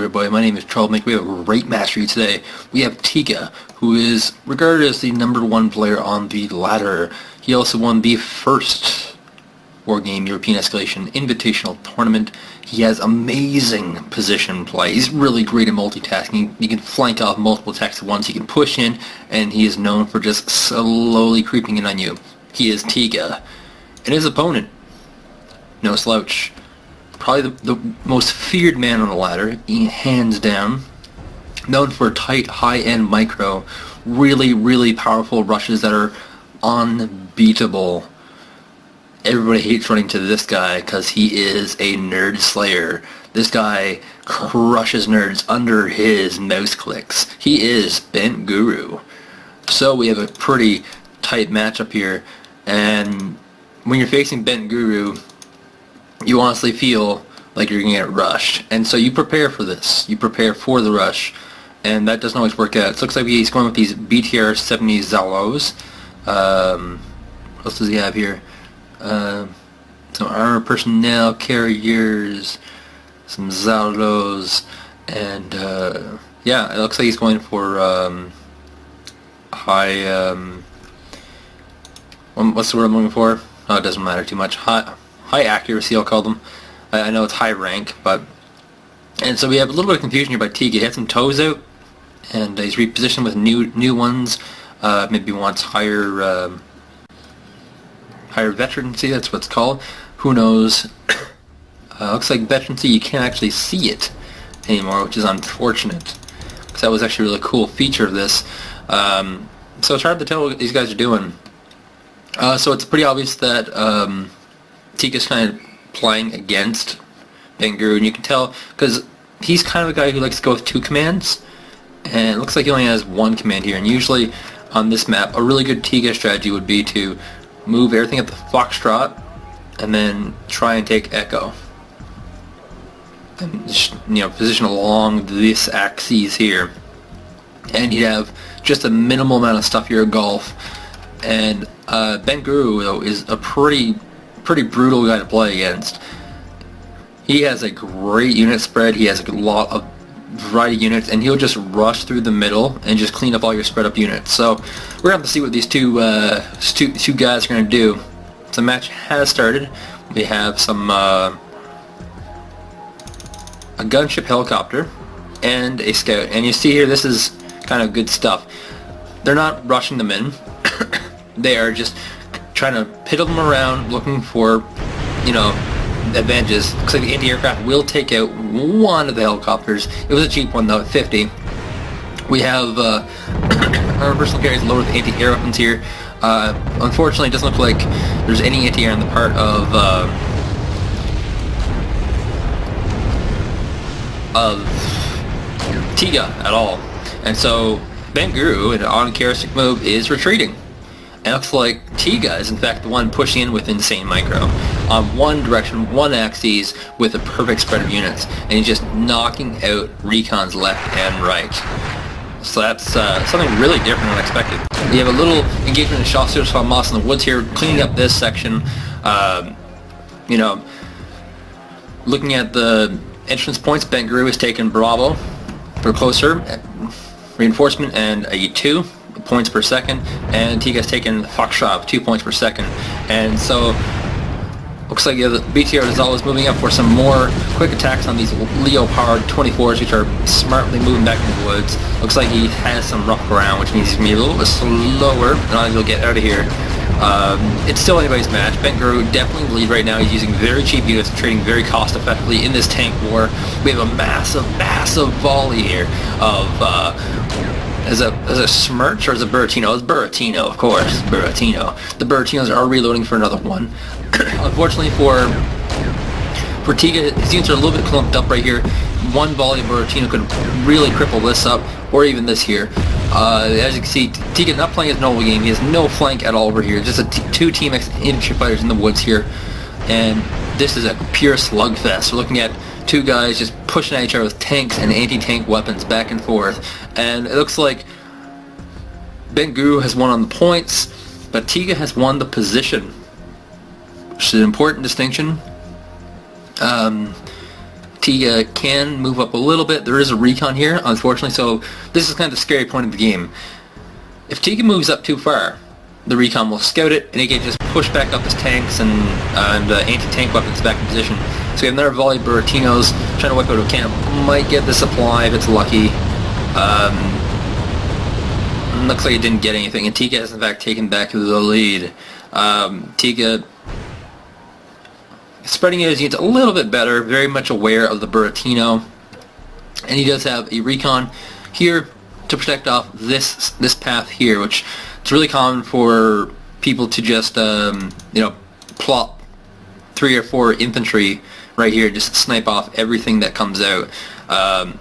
everybody, my name is Troublemaker. We have a great match for you today. We have Tigga, who is regarded as the #1 player on the ladder. He also won the first Wargame European Escalation Invitational Tournament. He has amazing position play. He's really great at multitasking. You can flank off multiple attacks at once. He can push in, and he is known for just slowly creeping in on you. He is Tigga. And his opponent, no slouch. Probably the most feared man on the ladder, hands down. Known for tight, high-end micro, really powerful rushes that are unbeatable. Everybody hates running to this guy because he is a nerd slayer. This guy crushes nerds under his mouse clicks. He is Bentguru. So we have a pretty tight matchup here, and when you're facing Bentguru, you honestly feel like you're going to get rushed. And so you prepare for this. You prepare for the rush. And that doesn't always work out. It looks like he's going with these BTR 70 Zalos. What else does he have here? Some armor personnel carriers, some Zalos, and yeah, it looks like he's going for high, what's the word I'm looking for? Oh, it doesn't matter too much. High accuracy, I'll call them. I know it's high rank, but... And so we have a little bit of confusion here by Tigga. He had some toes out, and he's repositioned with new ones. Maybe wants higher veterancy, that's what it's called. Who knows? Looks like veterancy, you can't actually see it anymore, which is unfortunate. Because that was actually a really cool feature of this. So it's hard to tell what these guys are doing. So it's pretty obvious that Tigga's kind of playing against Bentguru, and you can tell because he's kind of a guy who likes to go with 2 commands, and it looks like he only has 1 command here. And usually on this map, a really good Tigga strategy would be to move everything at the Foxtrot and then try and take Echo, and just, position along this axis here, and you'd have just a minimal amount of stuff here at golf. And Bentguru, though, is a pretty brutal guy to play against. He has a great unit spread. He has a lot of variety of units, and he'll just rush through the middle and just clean up all your spread up units. So we're gonna have to see what these two guys are gonna do. The match has started. We have some a gunship helicopter and a scout, and you see here this is kind of good stuff. They're not rushing them in. They are just trying to piddle them around, looking for, advantages. Looks like the anti-aircraft will take out one of the helicopters. It was a cheap one though, at 50. We have our personal carriers lower the anti-air weapons here. Unfortunately, it doesn't look like there's any anti-air on the part of Tigga at all. And so Bentguru, in an uncharacteristic move, is retreating. And it looks like Tigga is in fact the one pushing in with insane micro on one direction, one axis, with a perfect spread of units, and he's just knocking out recons left and right. So that's something really different and unexpected. We have a little engagement in Chasseurs from Moss in the woods here, cleaning up this section. Looking at the entrance points, Bentguru has taken Bravo for closer reinforcement and a 2 points per second, and Tigga's taken Foxtrot 2 points per second. And so looks like the BTR is always moving up for some more quick attacks on these Leo-powered 24s, which are smartly moving back in the woods. Looks like he has some rough ground, which means he's going to be a little bit slower, and he'll get out of here. It's still anybody's match. Bentguru definitely in the lead right now. He's using very cheap units, trading very cost effectively in this tank war. We have a massive volley here of Is a Smirch or is it Buratino? It's Buratino, of course. Buratino. The Buratinos are reloading for another one. Unfortunately for Tigga, his units are a little bit clumped up right here. One volley of Buratino could really cripple this up, or even this here. As you can see, Tigga not playing his normal game. He has no flank at all over here. Just two Team X infantry fighters in the woods here. And this is a pure slugfest. We're looking at 2 guys just pushing at each other with tanks and anti-tank weapons back and forth. And it looks like Bentguru has won on the points, but Tigga has won the position, which is an important distinction. Tigga Tigga can move up a little bit. There is a recon here, unfortunately, so this is kind of the scary point of the game. If Tigga moves up too far, the recon will scout it, and he can just push back up his tanks and anti-tank weapons back in position. So we have another volley of Buratinos trying to wipe out a camp. Might get the supply if it's lucky. Looks like he didn't get anything, and Tigga has in fact taken back the lead. Tigga spreading out his units a little bit better, very much aware of the Buratino, and he does have a recon here to protect off this path here, which it's really common for people to just plop 3 or 4 infantry right here, just snipe off everything that comes out.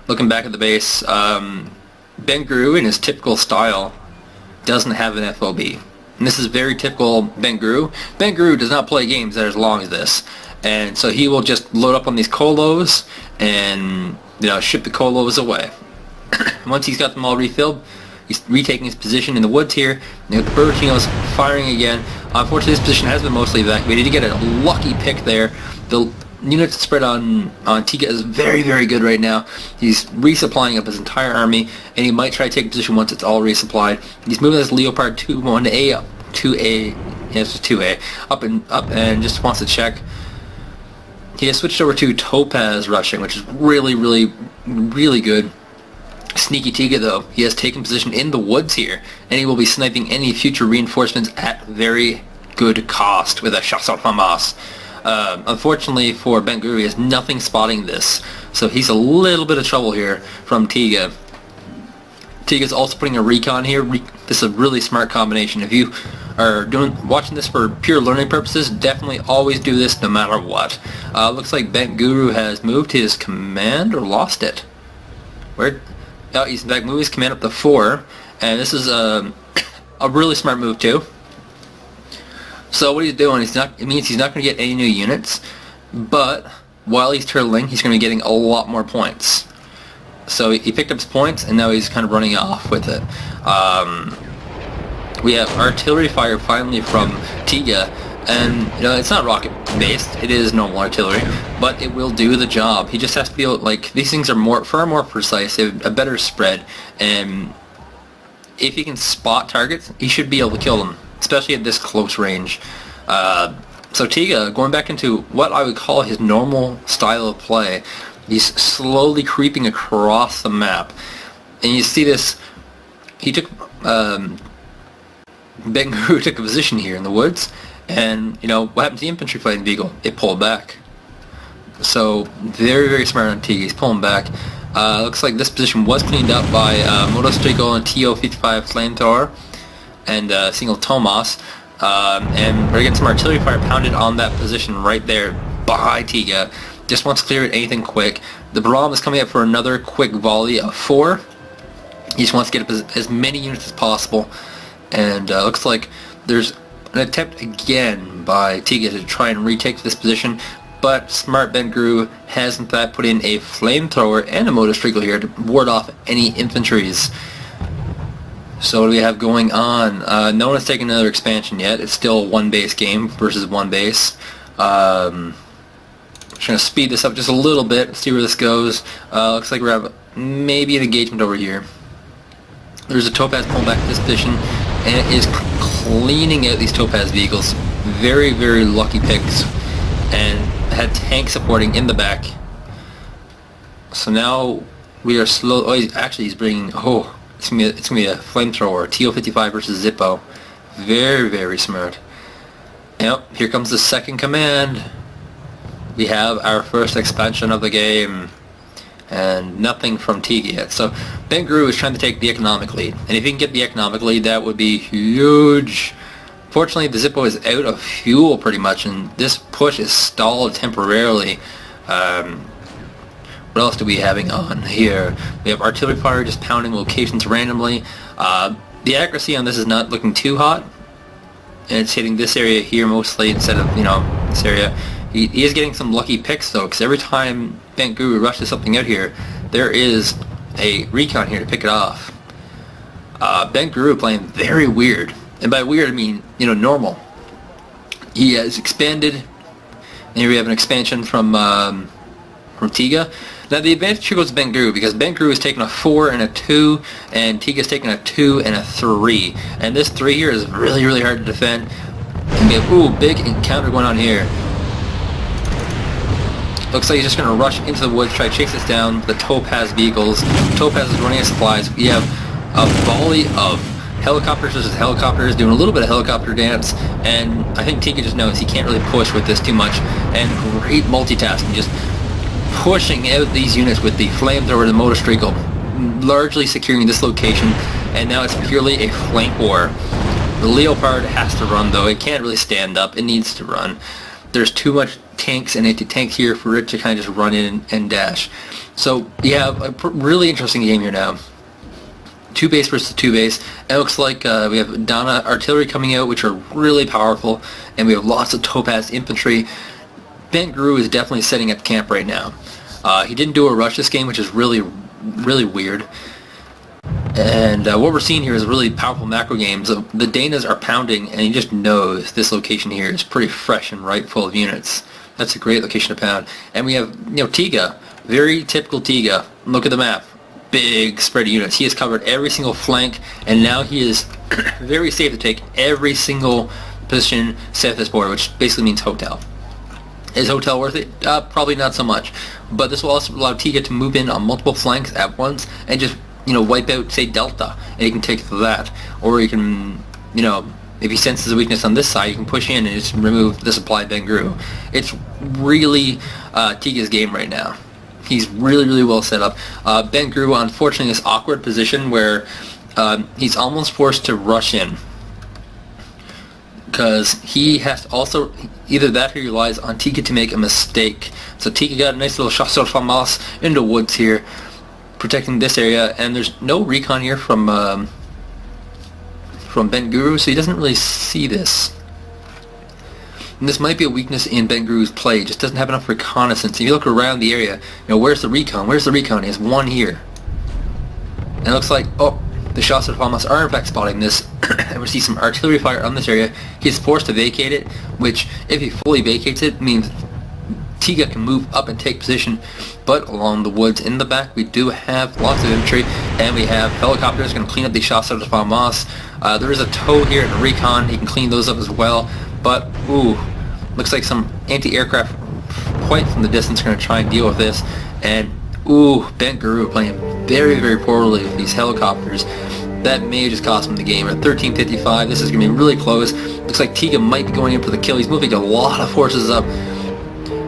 Looking back at the base, Bentguru in his typical style doesn't have an FOB. And this is very typical Bentguru. Bentguru does not play games that are as long as this. And so he will just load up on these colos and ship the colos away. Once he's got them all refilled, he's retaking his position in the woods here. The Buratinos firing again. Unfortunately, this position has been mostly evacuated. He did get a lucky pick there. The unit spread on Tigga is very, very good right now. He's resupplying up his entire army, and he might try to take a position once it's all resupplied. He's moving this Leopard 2-1A up, 2A, yes, 2A, up and just wants to check. He has switched over to Topaz rushing, which is really, really, really good. Sneaky Tigga, though, he has taken position in the woods here, and he will be sniping any future reinforcements at very good cost with a Chasseur Famas. Unfortunately for Bentguru, he has nothing spotting this, so he's a little bit of trouble here from Tigga. Tigga's also putting a recon here. This is a really smart combination. If you are watching this for pure learning purposes, definitely always do this no matter what. Looks like Bentguru has moved his command or lost it. Where? Oh, he's in fact moved his command up to 4, and this is a really smart move too. So what he's doing, it means he's not going to get any new units, but while he's turtling, he's going to be getting a lot more points. So he picked up his points, and now he's kind of running off with it. We have artillery fire finally from Tigga, and it's not rocket based, it is normal artillery, but it will do the job. He just has to be able, these things are far more precise, they have a better spread, and if he can spot targets, he should be able to kill them, especially at this close range. So Tigga, going back into what I would call his normal style of play, he's slowly creeping across the map, and you see this. He took Bentguru took a position here in the woods, and what happened to the infantry fighting vehicle? It pulled back. So very, very smart on Tigga. He's pulling back. Looks like this position was cleaned up by Motostrico and TO-55 flamethrower and single Tomas, and we're getting some artillery fire pounded on that position right there by Tigga. Just wants to clear it, anything quick. The Baram is coming up for another quick volley of 4. He just wants to get up as many units as possible, and looks like there's an attempt again by Tigga to try and retake this position, but smart Bentguru has in fact put in a flamethrower and a Motostrico here to ward off any infantries. So what do we have going on? No one has taken another expansion yet. It's still a 1 base game versus 1 base. Just going to speed this up just a little bit, see where this goes. Looks like we have maybe an engagement over here. There's a Topaz pulling back to this position, and it is cleaning out these Topaz vehicles. Very, very lucky picks, and had tank supporting in the back. So now we are slow. Oh, he's bringing. Oh, it's gonna be a flamethrower. TO-55 versus Zippo. Very, very smart. Yep. Here comes the second command. We have our first expansion of the game, and nothing from Tigga yet. So Bentguru is trying to take the economic lead, and if he can get the economic lead, that would be huge. Fortunately, the Zippo is out of fuel pretty much, and this push is stalled temporarily. What else do we having on here? We have artillery fire just pounding locations randomly. The accuracy on this is not looking too hot, and it's hitting this area here mostly instead of this area. He is getting some lucky picks though, because every time Bentguru rushes something out here, there is a recon here to pick it off. Bentguru playing very weird, and by weird I mean normal. He has expanded, and here we have an expansion from from Tigga. Now the advantage here goes to Bentguru because Bentguru is taking a 4 and a 2, and Tigga's taking a 2 and a 3. And this 3 here is really, really hard to defend. And we have, ooh, big encounter going on here. Looks like he's just going to rush into the woods, try to chase us down. The Topaz vehicles. Topaz is running out of supplies. We have a volley of helicopters versus helicopters, doing a little bit of helicopter dance, and I think Tigga just knows he can't really push with this too much. And great multitasking, just pushing out these units with the flamethrower and the motor streakel, largely securing this location, and now it's purely a flank war. The Leopard has to run though, it can't really stand up, it needs to run. There's too much tanks and anti-tank here for it to kind of just run in and dash. So you have a really interesting game here now. 2 base versus 2 base. It looks like we have Dana artillery coming out, which are really powerful, and we have lots of Topaz infantry. Bentguru is definitely setting up camp right now. He didn't do a rush this game, which is really, really weird. And what we're seeing here is really powerful macro games. The Danas are pounding, and he just knows this location here is pretty fresh and right full of units. That's a great location to pound. And we have, Tigga, very typical Tigga. Look at the map. Big spread of units. He has covered every single flank, and now he is very safe to take every single position south of this border, which basically means hotel. Is hotel worth it? Probably not so much. But this will also allow Tigga to move in on multiple flanks at once and just, wipe out, say, Delta, and he can take that. Or he can, if he senses a weakness on this side, he can push in and just remove the supply of Bentguru. It's really Tigga's game right now. He's really, really well set up. Bentguru, unfortunately, in this awkward position where he's almost forced to rush in. Because he has to also, either that or he relies on Tigga to make a mistake. So Tigga got a nice little chasseur famas into woods here, protecting this area, and there's no recon here from Bentguru, so he doesn't really see this. And this might be a weakness in Bentguru's play. He just doesn't have enough reconnaissance. If you look around the area, where's the recon? Where's the recon? He has one here. And it looks like, the shots of Hamas are in fact spotting this, and we see some artillery fire on this area. He's forced to vacate it, which, if he fully vacates it, means Tigga can move up and take position. But along the woods in the back, we do have lots of infantry, and we have helicopters going to clean up these shots of Hamas. There is a tow here and a recon. He can clean those up as well. But, ooh, looks like some anti-aircraft quite from the distance are going to try and deal with this. And, ooh, Bentguru playing very, very poorly with these helicopters. That may just cost him the game. At 13:55, this is going to be really close. Looks like Tigga might be going in for the kill. He's moving a lot of forces up.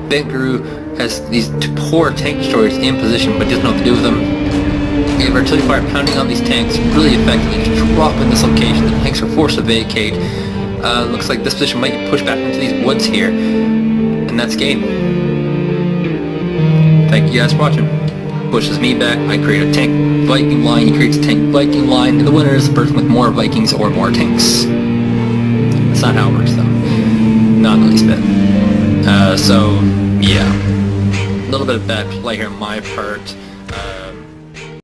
Bentguru has these poor tank destroyers in position, but doesn't know what to do with them. We have artillery fire pounding on these tanks really effectively, just dropping this location. The tanks are forced to vacate. Looks like this position might get pushed back into these woods here, and that's game. Thank you guys for watching. Pushes me back, I create a tank Viking line, he creates a tank Viking line, and the winner is the person with more Vikings or more tanks. That's not how it works though. Not in the least bit. So, yeah. A little bit of bad play here on my part.